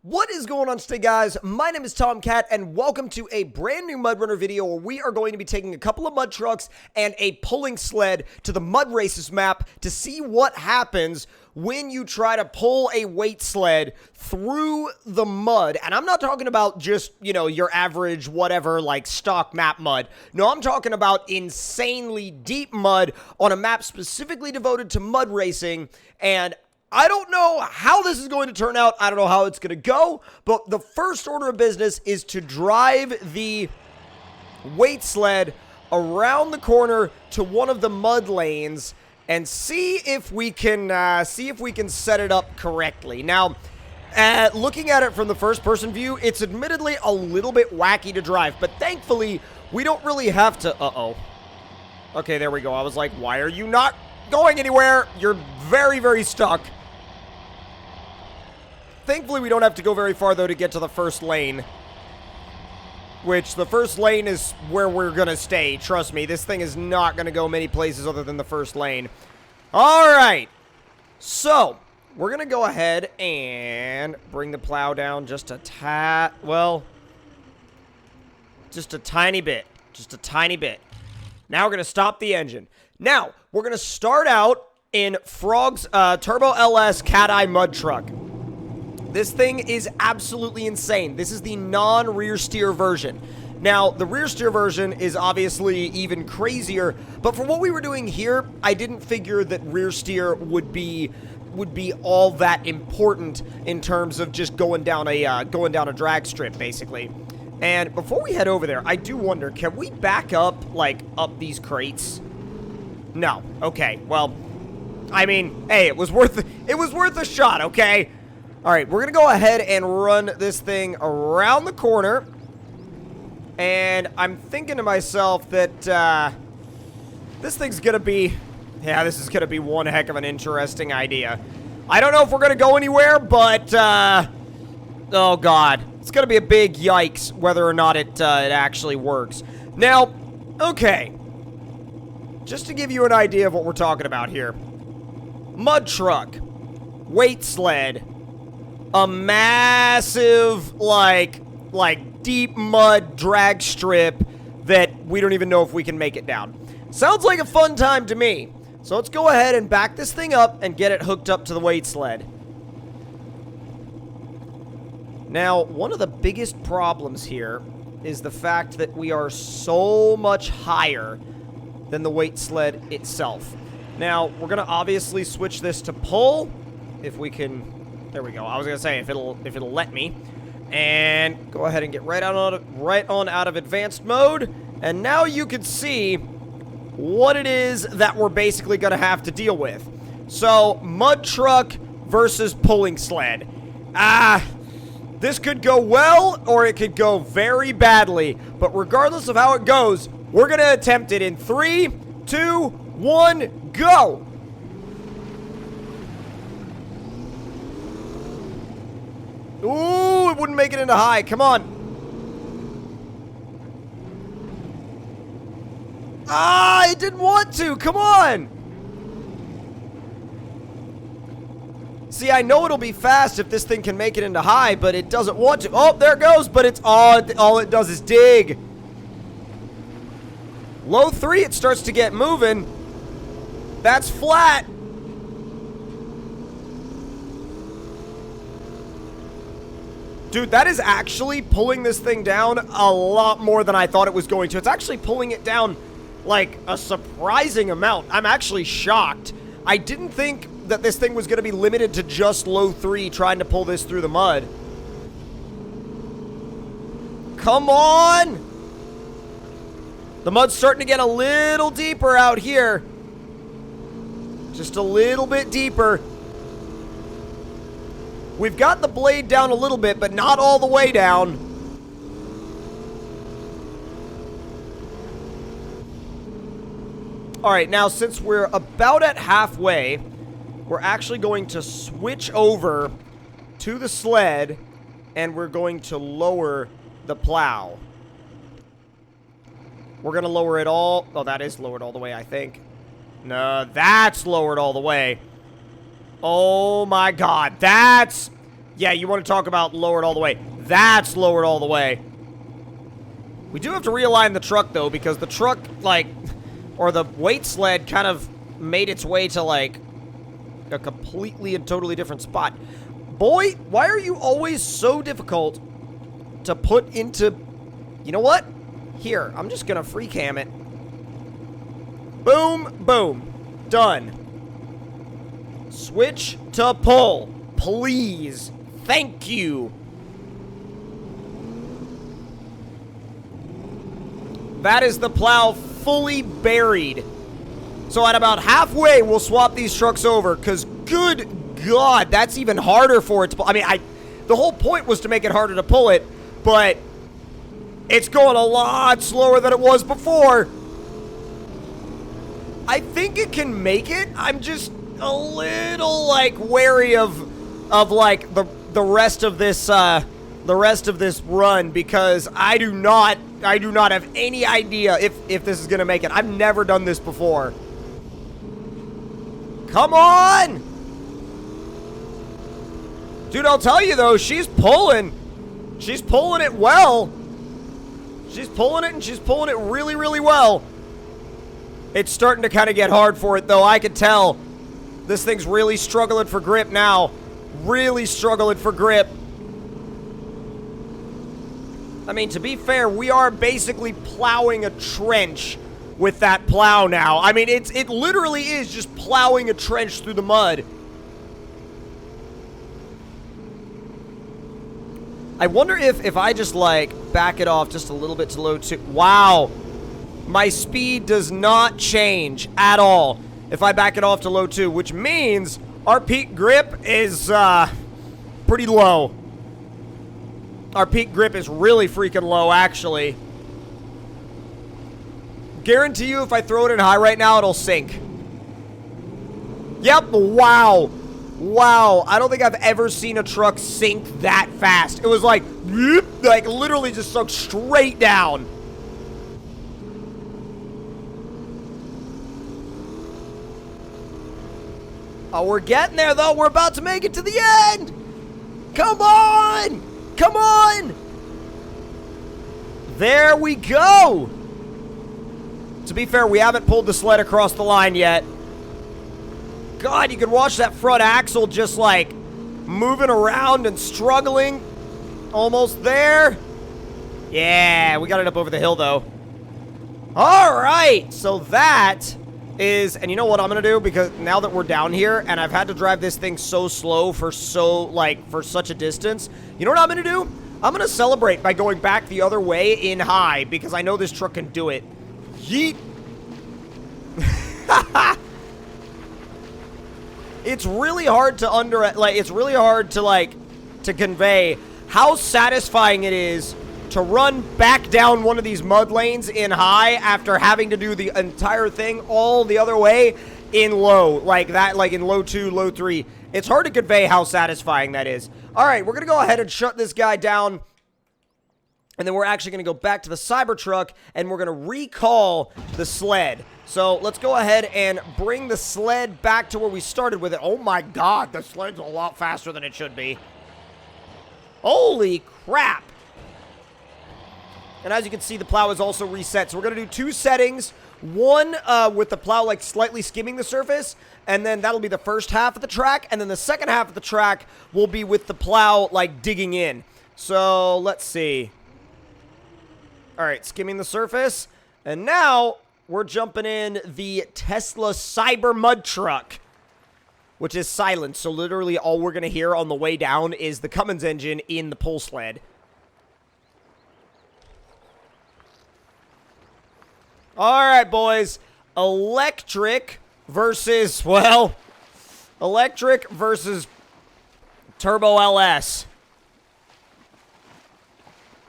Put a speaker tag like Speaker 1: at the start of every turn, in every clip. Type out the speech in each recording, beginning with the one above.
Speaker 1: What is going on today, guys? My name is Tomcat, and welcome to a brand new MudRunner video where we are going to be taking a couple of mud trucks and a pulling sled to the Mud Races map to see what happens when you try to pull a weight sled through the mud. And I'm not talking about just, your average whatever, like stock map mud. No, I'm talking about insanely deep mud on a map specifically devoted to mud racing. And I don't know how this is going to turn out. I don't know how it's going to go, but the first order of business is to drive the weight sled around the corner to one of the mud lanes and see if we can set it up correctly. Now, looking at it from the first-person view, it's admittedly a little bit wacky to drive, but thankfully we don't really have to. Okay, there we go. I was like, why are you not going anywhere? You're very, very stuck. Thankfully, we don't have to go very far, though, to get to the first lane. Which, the first lane is where we're going to stay. Trust me, this thing is not going to go many places other than the first lane. Alright. So, we're going to go ahead and bring the plow down just a just a tiny bit. Just a tiny bit. Now we're going to stop the engine. Now, we're going to start out in Frog's Turbo LS Cat Eye Mud Truck. This thing is absolutely insane. This is the non-rear steer version. Now, the rear steer version is obviously even crazier, but for what we were doing here, I didn't figure that rear steer would be all that important in terms of just going down a drag strip, basically. And before we head over there, I do wonder, can we back up, up these crates? No. Okay. Well, I mean, hey, it was worth a shot, okay? All right, we're going to go ahead and run this thing around the corner. And I'm thinking to myself that this thing's going to be... Yeah, this is going to be one heck of an interesting idea. I don't know if we're going to go anywhere, but... oh, God. It's going to be a big yikes whether or not it actually works. Now, okay. Just to give you an idea of what we're talking about here. Mud truck. Weight sled. A massive, deep mud drag strip that we don't even know if we can make it down. Sounds like a fun time to me. So let's go ahead and back this thing up and get it hooked up to the weight sled. Now, one of the biggest problems here is the fact that we are so much higher than the weight sled itself. Now, we're going to obviously switch this to pull, if we can... There we go. I was going to say, if it'll let me. And go ahead and get right on out of advanced mode. And now you can see what it is that we're basically going to have to deal with. So, mud truck versus pulling sled. This could go well, or it could go very badly. But regardless of how it goes, we're going to attempt it in 3, 2, 1, go! Ooh, it wouldn't make it into high. Come on. It didn't want to. Come on. See, I know it'll be fast if this thing can make it into high, but it doesn't want to. Oh, there it goes, but it's all it does is dig. Low 3, it starts to get moving. That's flat. Dude, that is actually pulling this thing down a lot more than I thought it was going to. It's actually pulling it down, like, a surprising amount. I'm actually shocked. I didn't think that this thing was going to be limited to just low 3 trying to pull this through the mud. Come on! The mud's starting to get a little deeper out here. Just a little bit deeper. We've got the blade down a little bit, but not all the way down. Alright, now since we're about at halfway, we're actually going to switch over to the sled, and we're going to lower the plow. We're going to lower it all. Oh, that is lowered all the way, I think. No, that's lowered all the way. Oh my god, that's Yeah, you want to talk about lowered all the way. That's lowered all the way. We do have to realign the truck, though, because the truck, like, or the weight sled kind of made its way to, like, a completely and totally different spot. Boy, why are you always so difficult to put into... You know what? Here, I'm just gonna free cam it. Boom, boom. Done. Switch to pull. Please. Thank you. That is the plow fully buried. So at about halfway, we'll swap these trucks over, because good God, that's even harder for it to pull. I mean, the whole point was to make it harder to pull it, but it's going a lot slower than it was before. I think it can make it. I'm just a little, like, wary of like, the rest of this, run, because I do not have any idea if this is gonna make it. I've never done this before. Come on! Dude, I'll tell you though, she's pulling. She's pulling it well. She's pulling it, and she's pulling it really, really well. It's starting to kind of get hard for it, though. I can tell. This thing's really struggling for grip now. Really struggling for grip. I mean, to be fair, we are basically plowing a trench with that plow now. I mean, it literally is just plowing a trench through the mud. I wonder if I just, like, back it off just a little bit to low 2. Wow. My speed does not change at all if I back it off to low 2, which means our peak grip is pretty low. Our peak grip is really freaking low, actually. Guarantee you if I throw it in high right now, it'll sink. Yep, wow. Wow, I don't think I've ever seen a truck sink that fast. It was like literally just sunk straight down. Oh, we're getting there, though. We're about to make it to the end. Come on. Come on. There we go. To be fair, we haven't pulled the sled across the line yet. God, you can watch that front axle just, like, moving around and struggling. Almost there. Yeah, we got it up over the hill, though. All right, so that is, and you know what I'm gonna do, because now that we're down here and I've had to drive this thing so slow for for such a distance, you know what I'm gonna do? I'm gonna celebrate by going back the other way in high, because I know this truck can do it. Yeet. It's really hard to convey how satisfying it is to run back down one of these mud lanes in high after having to do the entire thing all the other way in low, like that, like in low 2, low 3. It's hard to convey how satisfying that is. All right, we're going to go ahead and shut this guy down, and then we're actually going to go back to the Cybertruck, and we're going to recall the sled. So let's go ahead and bring the sled back to where we started with it. Oh my God, the sled's a lot faster than it should be. Holy crap. And as you can see, the plow is also reset. So we're going to do 2 settings. One with the plow like slightly skimming the surface, and then that'll be the first half of the track. And then the second half of the track will be with the plow like digging in. So let's see. All right, skimming the surface. And now we're jumping in the Tesla Cyber Mud Truck, which is silent. So literally all we're going to hear on the way down is the Cummins engine in the pull sled. All right, boys. Electric versus, well, electric versus Turbo LS.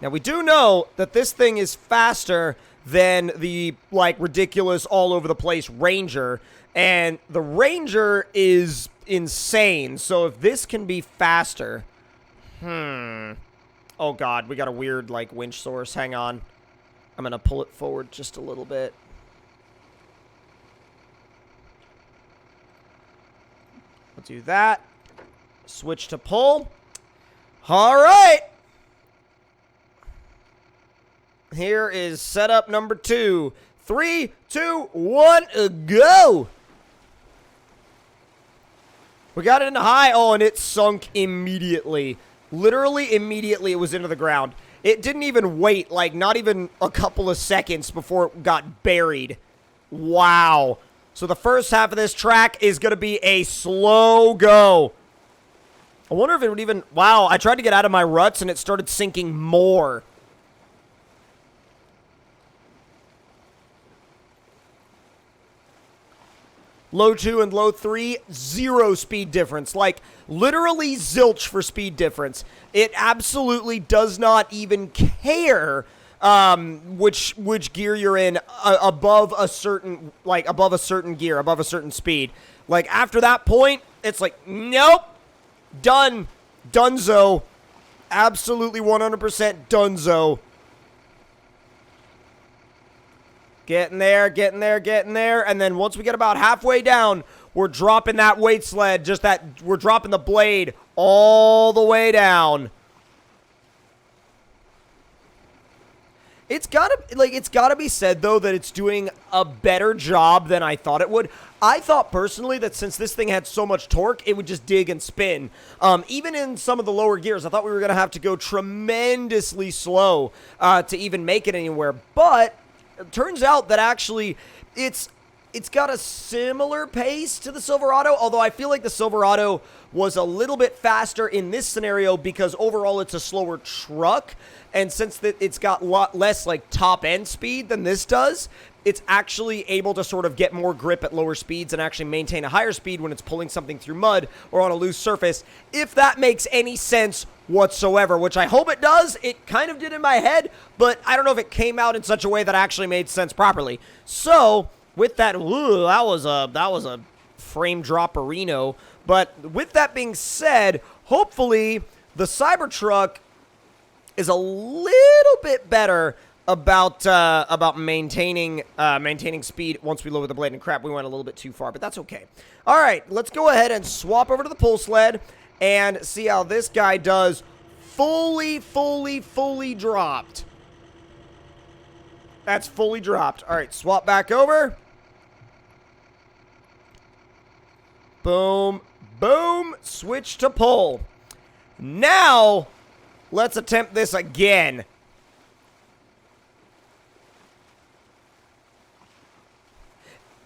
Speaker 1: Now, we do know that this thing is faster than the, like, ridiculous all-over-the-place Ranger. And the Ranger is insane. So if this can be faster... Oh, God. We got a weird, like, winch source. Hang on. I'm going to pull it forward just a little bit. We'll do that. Switch to pull. All right. Here is setup number 2. 3, 2, 1, go. We got it into high. Oh, and it sunk immediately. Literally immediately it was into the ground. It didn't even wait, like, not even a couple of seconds before it got buried. Wow. So the first half of this track is going to be a slow go. I wonder if it would even... Wow, I tried to get out of my ruts and it started sinking more. Low 2 and low 3, 0 speed difference. Like, literally zilch for speed difference. It absolutely does not even care which gear you're in above a certain, like, above a certain gear, above a certain speed. Like, after that point, it's like, nope, done, donezo. Absolutely 100% donezo. Getting there, getting there, getting there. And then once we get about halfway down, we're dropping that weight sled. We're dropping the blade all the way down. It's gotta be said, though, that it's doing a better job than I thought it would. I thought, personally, that since this thing had so much torque, it would just dig and spin. Even in some of the lower gears, I thought we were going to have to go tremendously slow to even make it anywhere. But it turns out that actually it's got a similar pace to the Silverado, although I feel like the Silverado was a little bit faster in this scenario because overall it's a slower truck, and since it's got a lot less like top end speed than this does, it's actually able to sort of get more grip at lower speeds and actually maintain a higher speed when it's pulling something through mud or on a loose surface, if that makes any sense whatsoever, which I hope it does. It kind of did in my head, but I don't know if it came out in such a way that actually made sense properly. So with that, that was a frame dropperino. But with that being said, hopefully the Cybertruck is a little bit better about maintaining speed once we lower the blade. And crap, we went a little bit too far, but that's okay. All right, let's go ahead and swap over to the pull sled and see how this guy does. Fully dropped. That's fully dropped. All right, swap back over. Boom, boom, switch to pull. Now, let's attempt this again.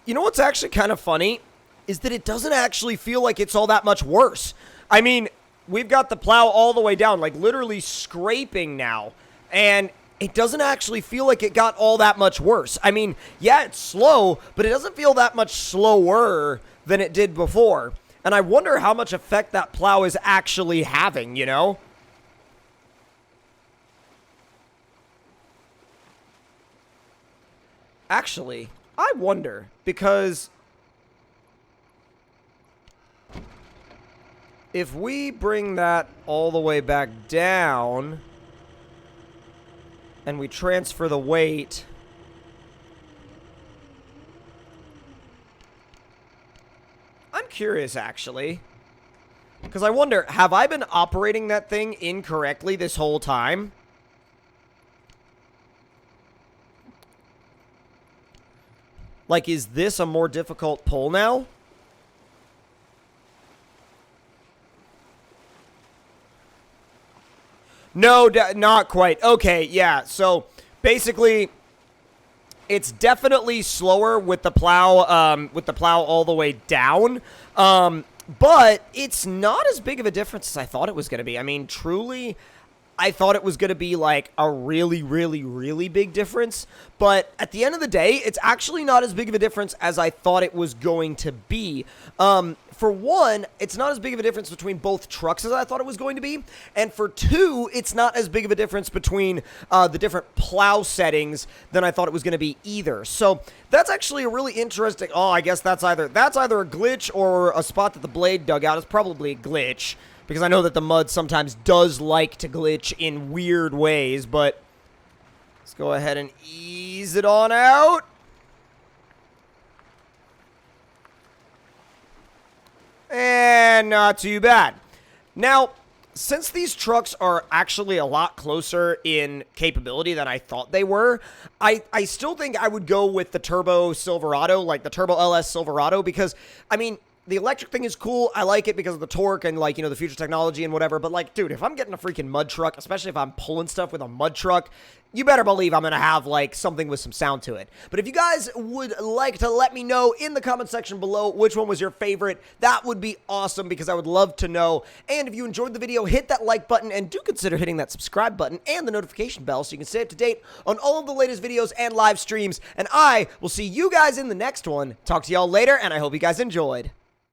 Speaker 1: You know what's actually kind of funny is that it doesn't actually feel like it's all that much worse. I mean, we've got the plow all the way down, like literally scraping now, and it doesn't actually feel like it got all that much worse. I mean, yeah, it's slow, but it doesn't feel that much slower than it did before. And I wonder how much effect that plow is actually having, you know? Actually, I wonder, because if we bring that all the way back down and we transfer the weight, I'm curious, actually, because I wonder, have I been operating that thing incorrectly this whole time? Like, is this a more difficult pull now? No, not quite. Okay, yeah. So, basically, it's definitely slower with the plow all the way down. But it's not as big of a difference as I thought it was going to be. I mean, truly, I thought it was going to be like a really big difference, but at the end of the day, it's actually not as big of a difference as I thought it was going to be. For one, it's not as big of a difference between both trucks as I thought it was going to be, and for two, it's not as big of a difference between the different plow settings than I thought it was going to be either. So that's actually a really interesting. Oh, I guess that's either a glitch or a spot that the blade dug out. It's probably a glitch, because I know that the mud sometimes does like to glitch in weird ways, but let's go ahead and ease it on out. And not too bad. Now, since these trucks are actually a lot closer in capability than I thought they were, I still think I would go with the Turbo Silverado, like the Turbo LS Silverado, because, I mean, the electric thing is cool. I like it because of the torque and, like, you know, the future technology and whatever. But, like, dude, if I'm getting a freaking mud truck, especially if I'm pulling stuff with a mud truck, you better believe I'm going to have, like, something with some sound to it. But if you guys would like to let me know in the comment section below which one was your favorite, that would be awesome because I would love to know. And if you enjoyed the video, hit that like button and do consider hitting that subscribe button and the notification bell so you can stay up to date on all of the latest videos and live streams. And I will see you guys in the next one. Talk to y'all later, and I hope you guys enjoyed.